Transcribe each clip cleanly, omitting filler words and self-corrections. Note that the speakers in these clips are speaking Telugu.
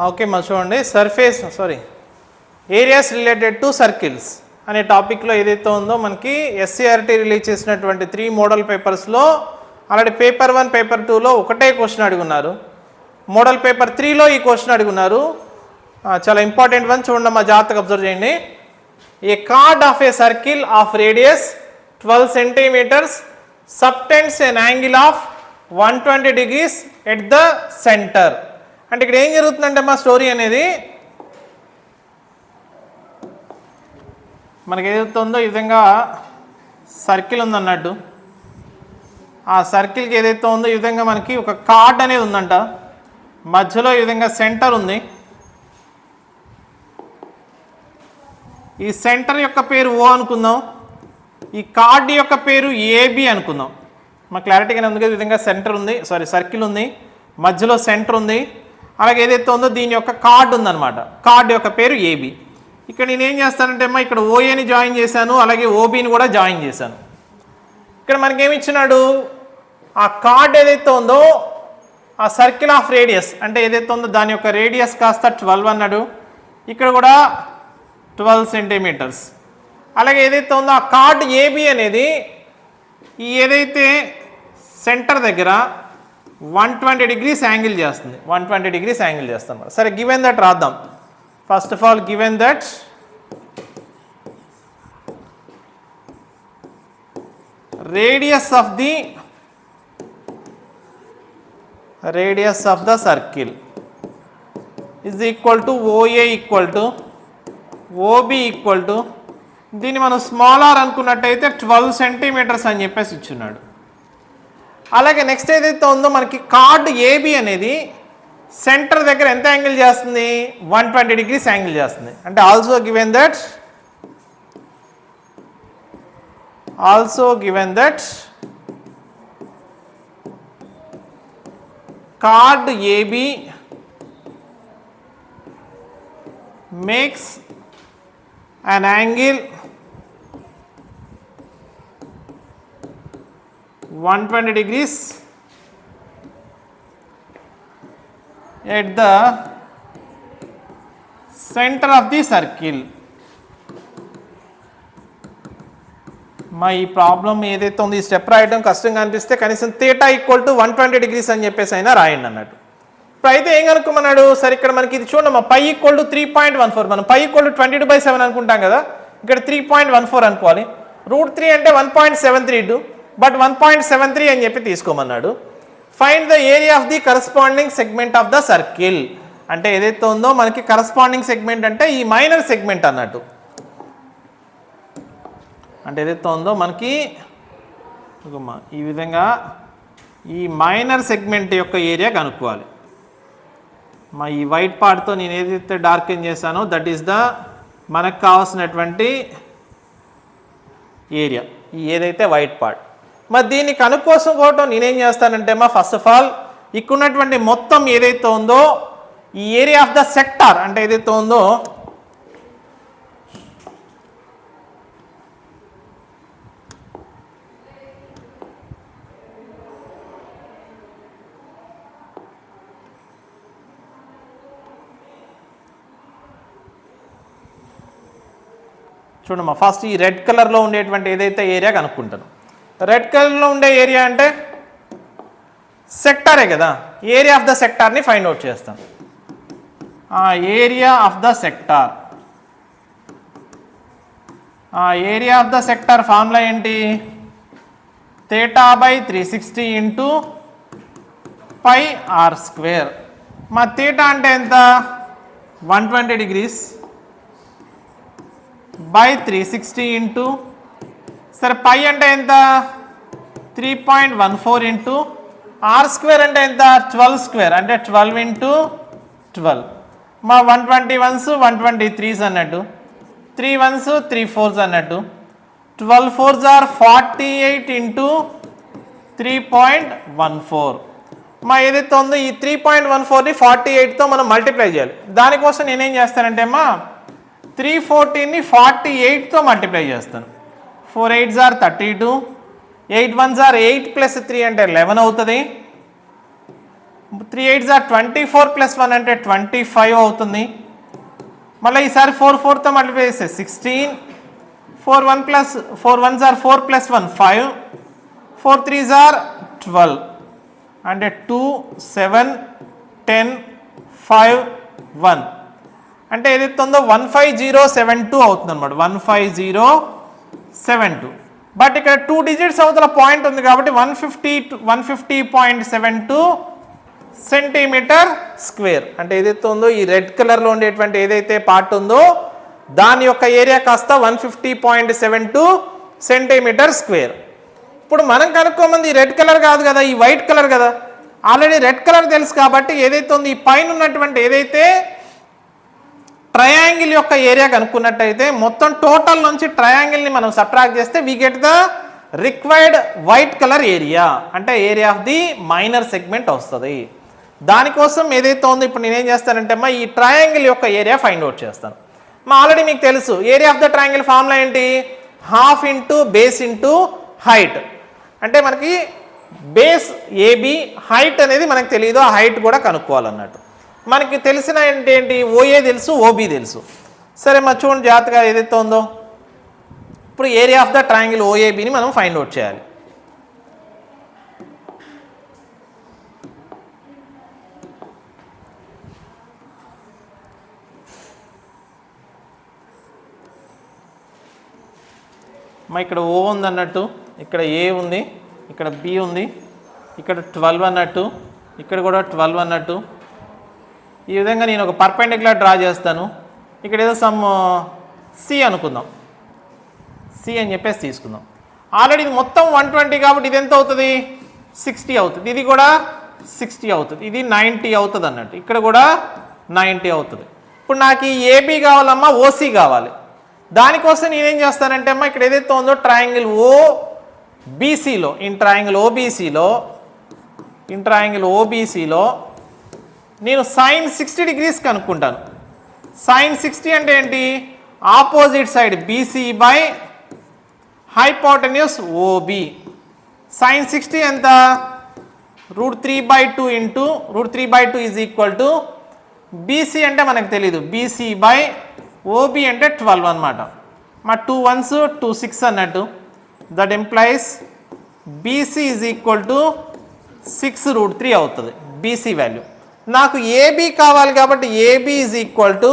ఓకే మా చూడండి, ఏరియాస్ రిలేటెడ్ టు సర్కిల్స్ అనే టాపిక్లో ఏదైతే ఉందో మనకి ఎస్సీఆర్టీ రిలీజ్ చేసినటువంటి 3 మోడల్ పేపర్స్లో ఆల్రెడీ పేపర్ 1 పేపర్ 2లో ఒకటే క్వశ్చన్ అడుగున్నారు. మోడల్ పేపర్ 3లో ఈ క్వశ్చన్ అడుగున్నారు. చాలా ఇంపార్టెంట్ వన్, చూడండి మా జాగ్రత్తగా అబ్జర్వ్ చేయండి. A chord of a circle of radius 12 centimetres subtends an angle of 120 degrees at the centre. అంటే ఇక్కడ ఏం జరుగుతుందంటే మా స్టోరీ అనేది మనకి ఏదైతుందో ఈ విధంగా సర్కిల్ ఉందన్నట్టు. ఆ సర్కిల్కి ఏదైతే ఉందో ఈ విధంగా మనకి ఒక కార్డ్ అనేది ఉందంట. మధ్యలో ఈ విధంగా సెంటర్ ఉంది. ఈ సెంటర్ యొక్క పేరు ఓ అనుకుందాం, ఈ కార్డ్ యొక్క పేరు ఏబి అనుకుందాం. మా క్లారిటీగానే ఉంది కదా, ఈ విధంగా సెంటర్ ఉంది, సర్కిల్ ఉంది, మధ్యలో సెంటర్ ఉంది. అలాగే ఏదైతే ఉందో దీని యొక్క కార్డ్ ఉందన్నమాట. కార్డ్ యొక్క పేరు ఏబి. ఇక్కడ నేనేం చేస్తానంటే అమ్మా ఇక్కడ ఓఏని జాయిన్ చేశాను, అలాగే ఓబిని కూడా జాయిన్ చేశాను. ఇక్కడ మనకేమి ఇచ్చినాడు, ఆ కార్డ్ ఏదైతే ఉందో ఆ సర్కిల్ ఆఫ్ రేడియస్ అంటే ఏదైతే ఉందో దాని యొక్క రేడియస్ కాస్త 12 అన్నాడు. ఇక్కడ కూడా 12 సెంటీమీటర్స్. అలాగే ఏదైతే ఉందో ఆ కార్డ్ ఏబి అనేది ఈ ఏదైతే సెంటర్ దగ్గర 120 degrees యాంగిల్ చేస్తుంది. 120 degrees యాంగిల్ చేస్తాం. సరే, గివెన్ దట్ రాద్దాం. First of all given that radius of the circle is equal to OA equal to OB equal to దీన్ని మనం స్మాల్ ఆర్ అనుకున్నట్టయితే 12 సెంటీమీటర్స్ అని చెప్పేసి ఇచ్చున్నాడు. అలాగే నెక్స్ట్ ఏదైతే ఉందో మనకి కార్డ్ ఏబి అనేది సెంటర్ దగ్గర ఎంత యాంగిల్ చేస్తుంది, 120 degrees యాంగిల్ చేస్తుంది. అంటే also given that chord AB makes an angle 120 degrees at the center of the circle. మా ఈ ప్రాబ్లం ఏదైతే ఉంది, ఈ స్టెప్ రాయడం కష్టంగా అనిపిస్తే కనీసం థీటా ఈక్వల్ టు 120 degrees అని చెప్పేసి అయినా రాయండి అన్నట్టు. ఇప్పుడు అయితే ఏం కనుక్కోమన్నాడు, సరే ఇక్కడ మనకి ఇది చూడమ్మా, పై ఈక్వల్ టు 3.14. మనం పై ఈక్వల్ టు 22/7 అనుకుంటాం కదా, ఇక్కడ 3.14 అనుకోవాలి. √3 అంటే 1.732, బట్ 1.73 అని చెప్పి తీసుకోమన్నాడు. Find the area of the corresponding segment of the circle. అంటే ఏదైతే ఉందో మనకి కరస్పాండింగ్ సెగ్మెంట్ అంటే ఈ మైనర్ సెగ్మెంట్ అన్నట్టు. అంటే ఏదైతే ఉందో మనకి ఈ విధంగా ఈ మైనర్ సెగ్మెంట్ యొక్క ఏరియా కనుక్కోవాలి. మా ఈ వైట్ పార్ట్తో నేను ఏదైతే డార్కెన్ చేశానో దట్ ఈస్ ద మనకు కావాల్సినటువంటి ఏరియా, ఈ ఏదైతే వైట్ పార్ట్. మరి దీన్ని కనుక్కోసం కూడా నేనేం చేస్తానంటే ఫస్ట్ ఆఫ్ ఆల్ ఇక్కడ ఉన్నటువంటి మొత్తం ఏదైతే ఉందో ఈ ఏరియా ఆఫ్ ద సెక్టార్ అంటే ఏదైతే ఉందో చూడమ్మా, ఫస్ట్ ఈ రెడ్ కలర్లో ఉండేటువంటి ఏదైతే ఏరియా కనుక్కుంటాను. రెడ్ కలర్లో ఉండే ఏరియా అంటే సెక్టారే కదా, ఏరియా ఆఫ్ ద సెక్టార్ని ఫైండ్ అవుట్ చేస్తాను. Area of the sector formula ఏంటి, θ/360 ఇంటూ πr². మా థీటా అంటే ఎంత, 120 degrees by 360 ఇంటూ, సరే పై అంటే ఎంత 3.14 ఇంటూ r² అంటే ఎంత 12² అంటే 12 ఇంటూ 12. మా 121s 123s అన్నట్టు, 3 1s 3 4s అన్నట్టు, 12 4s are 48 ఇంటూ 3.14. మా ఏదైతే ఉందో ఈ 3.14ని 48తో మనం మల్టిప్లై చేయాలి. దానికోసం నేనేం చేస్తానంటే అమ్మా 314ని 48తో మల్టిప్లై చేస్తాను. 4 8s are 32, 8 1s are 8 + 3 అంటే 11 అవుతుంది. 3 8 ఆర్ 24 ప్లస్ 1 అంటే 25 అవుతుంది. మళ్ళీ ఈసారి 4 4తో మల్టిప్లై చేస్తే 16, 4 1 ప్లస్ 4 1 ఆర్ 4 ప్లస్ 1 5, 4 3 ఆర్ 12 అంటే 2 7 10 5 1 అంటే ఏదైతే ఉందో 15072 అవుతుంది అనమాట. 15072. బట్ ఇక్కడ 2 డిజిట్స్ అవతల పాయింట్ ఉంది కాబట్టి 150.72 సెంటీమీటర్ స్క్వేర్. అంటే ఏదైతే ఉందో ఈ రెడ్ కలర్లో ఉండేటువంటి ఏదైతే పార్ట్ ఉందో దాని యొక్క ఏరియా కాస్త 150.72 సెంటీమీటర్ స్క్వేర్. ఇప్పుడు మనం కనుక్కోమంది ఈ రెడ్ కలర్ కాదు కదా, ఈ వైట్ కలర్ కదా. ఆల్రెడీ రెడ్ కలర్ తెలుసు కాబట్టి ఏదైతే ఉంది ఈ పైన ఉన్నటువంటి ఏదైతే ట్రయాంగిల్ యొక్క ఏరియా కనుక్కున్నట్టయితే మొత్తం టోటల్ నుంచి ట్రయాంగిల్ని మనం సబ్ట్రాక్ట్ చేస్తే we get the required white colour area, అంటే area of the minor segment వస్తుంది. దానికోసం ఏదైతే ఉందో ఇప్పుడు నేనేం చేస్తానంటే ఈ ట్రయాంగిల్ యొక్క ఏరియా ఫైండ్ అవుట్ చేస్తాను. ఆల్రెడీ మీకు తెలుసు area of the triangle formula ఏంటి, half into base into height. అంటే మనకి బేస్ ఏబి, హైట్ అనేది మనకు తెలియదు, ఆ హైట్ కూడా కనుక్కోవాలన్నట్టు. మనకి తెలిసిన ఏంటి, ఓఏ తెలుసు, ఓబి తెలుసు. సరే మరి చూడండి జాగ్రత్తగా ఏదైతే ఉందో ఇప్పుడు ఏరియా ఆఫ్ ద ట్రయాంగిల్ ఓఏబిని మనం ఫైండ్ అవుట్ చేయాలి. ఇక్కడ ఓ ఉంది అన్నట్టు, ఇక్కడ ఏ ఉంది, ఇక్కడ బి ఉంది, ఇక్కడ 12 అన్నట్టు, ఇక్కడ కూడా 12 అన్నట్టు. ఈ విధంగా నేను ఒక పర్పెండిక్యులర్ డ్రా చేస్తాను. ఇక్కడ ఏదో సమ్ సి అనుకుందాం, సి అని చెప్పేసి తీసుకుందాం. ఆల్రెడీ ఇది మొత్తం 120 కాబట్టి ఇది ఎంత అవుతుంది, 60 అవుతుంది. ఇది కూడా 60 అవుతుంది, ఇది 90 అవుతుంది అన్నట్టు. ఇక్కడ కూడా 90 అవుతుంది. ఇప్పుడు నాకు ఈ ఏబి కావాలమ్మా, ఓసి కావాలి. దానికోసం నేనేం చేస్తానంటే ఇక్కడ ఏదైతే ఉందో ట్రయాంగిల్ ఓబీసీలో, ఇన్ ట్రయాంగిల్ ఓబీసీలో నేను సైన్ 60 డిగ్రీస్ కనుక్కుంటాను. సైన్ 60 అంటే ఏంటి, opposite side BC by hypotenuse OB. Sine 60 ఎంత, √3/2 into √3/2 is equal to BC అంటే మనకు తెలీదు, బీసీ బై ఓబి అంటే 12 అనమాట. మా 2 1s 2 6 అన్నట్టు. That implies BC is equal to 6√3 అవుతుంది బీసీ వాల్యూ. నాకు ఏబి కావాలి కాబట్టి AB is equal to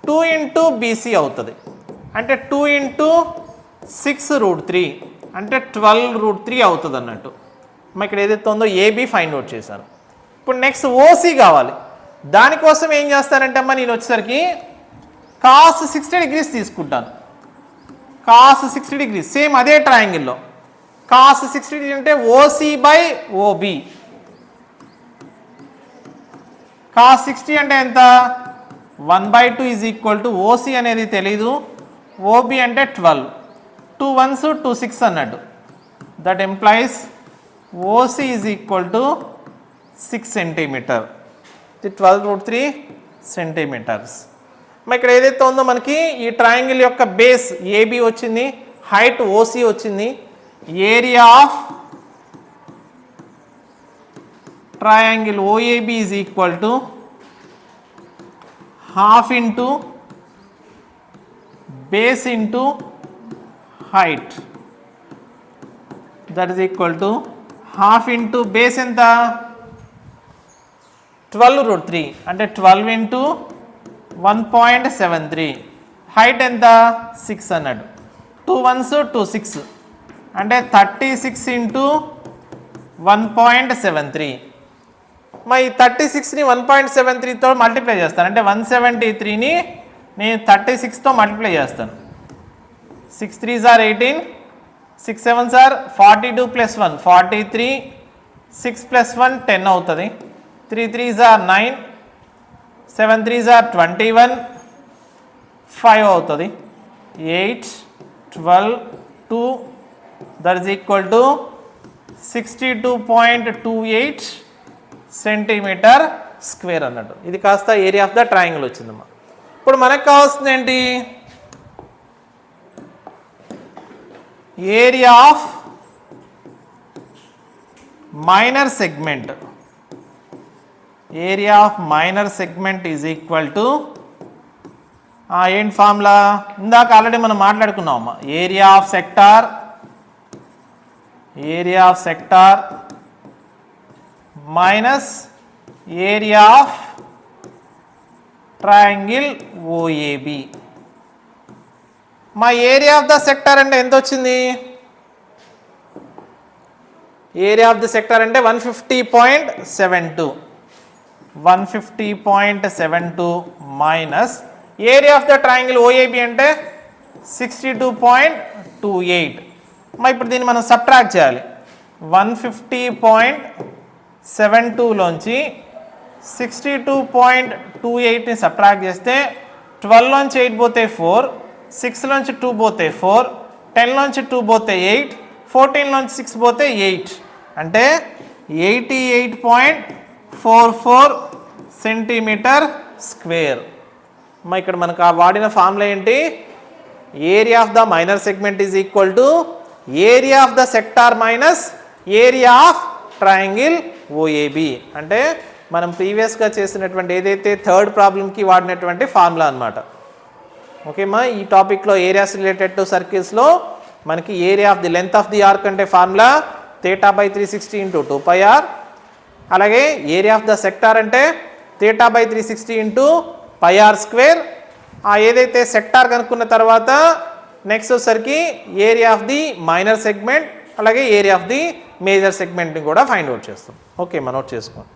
2 into BC అవుతుంది. అంటే 2 ఇంటూ 6√3 అంటే 12√3 అవుతుంది అన్నట్టు. ఇక్కడ ఏదైతే ఉందో ఏబి ఫైండ్ అవుట్ చేశాను. ఇప్పుడు నెక్స్ట్ ఓసి కావాలి. దానికోసం ఏం చేస్తానంటే నేను వచ్చేసరికి కాస్ 60 డిగ్రీస్ తీసుకుంటాను. కాస్ 60 డిగ్రీస్ సేమ్ అదే ట్రయాంగిల్లో కాస్ 60 డిగ్రీ అంటే ఓసి బై ఓబి. కాస్ 60 అంటే ఎంత, 1/2 ఈజ్ ఈక్వల్ టు ఓసి అనేది తెలీదు, ఓబి అంటే 12, 2 1s 2 6 అన్నట్టు. That implies OC is equal to 6 centimetre, 12√3 centimetres. ఇక్కడ ఏదైతే ఉందో మనకి ఈ ట్రయాంగిల్ యొక్క బేస్ ఏబి వచ్చింది, హైట్ ఓసి వచ్చింది. Area of triangle OAB is equal to half into base into height. That is equal to half into base ఎంత, 12√3 అంటే 12 ఇంటూ 1.73. హైట్ ఎంత, 6 అన్నాడు. 2 1s 2 6 అంటే 36 ఇంటూ 1.73. ఈ 36ని 1.73తో మల్టిప్లై చేస్తాను. అంటే 173ని నేను 36తో మల్టిప్లై చేస్తాను. 6 3s are 18, 6 7s are 42 plus 1 43, 6 plus 1 10 అవుతుంది. 3 3s are 9, 7 3s are 21, 5 అవుతుంది. 8 12 2 that is equal to 62.28 centimetre square అన్నట్టు. ఇది కాస్త ఏరియా ఆఫ్ ద ట్రయాంగిల్ వచ్చిందమ్మా. ఇప్పుడు మనకు కావాల్సింది ఏంటి, area of minor segment. Area of minor segment is equal to ఏంటి ఫార్ములా ఇందాక ఆల్రెడీ మనం మాట్లాడుకున్నాం అమ్మా. Area of sector minus area of triangle OAB. మా ఏరియా ఆఫ్ ద సెక్టార్ అంటే ఎంత వచ్చింది? ఏరియా ఆఫ్ ద సెక్టార్ అంటే 150.72 minus area of the triangle OAB అంటే 62.28. మరి ఇప్పుడు దీన్ని మనం సబ్ట్రాక్ట్ చేయాలి. 150.72లోంచి 62.28ని సబ్ట్రాక్ట్ చేస్తే 12లోంచి 8 పోతే 4, 6లోంచి 2 పోతే 4, 10లోంచి 2 పోతే 8, 14లోంచి 6 పోతే 8 అంటే 88.44 సెంటీమీటర్ స్క్వేర్. మా ఇక్కడ మనకు ఆ వాడిన ఫార్ములా ఏంటి? Area of the minor segment is equal to area of the sector minus area of triangle OAB. అంటే మనం ప్రీవియస్గా చేసినటువంటి ఏదైతే థర్డ్ ప్రాబ్లంకి వాడినటువంటి ఫార్ములా అనమాట. ఓకేమా, ఈ టాపిక్లో ఏరియాస్ రిలేటెడ్ టు సర్కిల్స్లో మనకి area of the length of the ark అంటే ఫార్ములా θ/360 × 2πr. అలాగే ఏరియా ఆఫ్ ద సెక్టార్ అంటే θ/360 × πr². ఏదైతే సెక్టార్ కనుక్కున్న తర్వాత నెక్స్ట్ వచ్చేసరికి area of the minor segment అలాగే ఏరియా ఆఫ్ ది మేజర్ సెగ్మెంట్ని కూడా ఫైండ్ అవుట్ చేస్తాం. ఓకే, మనం నోట్ చేసుకోండి.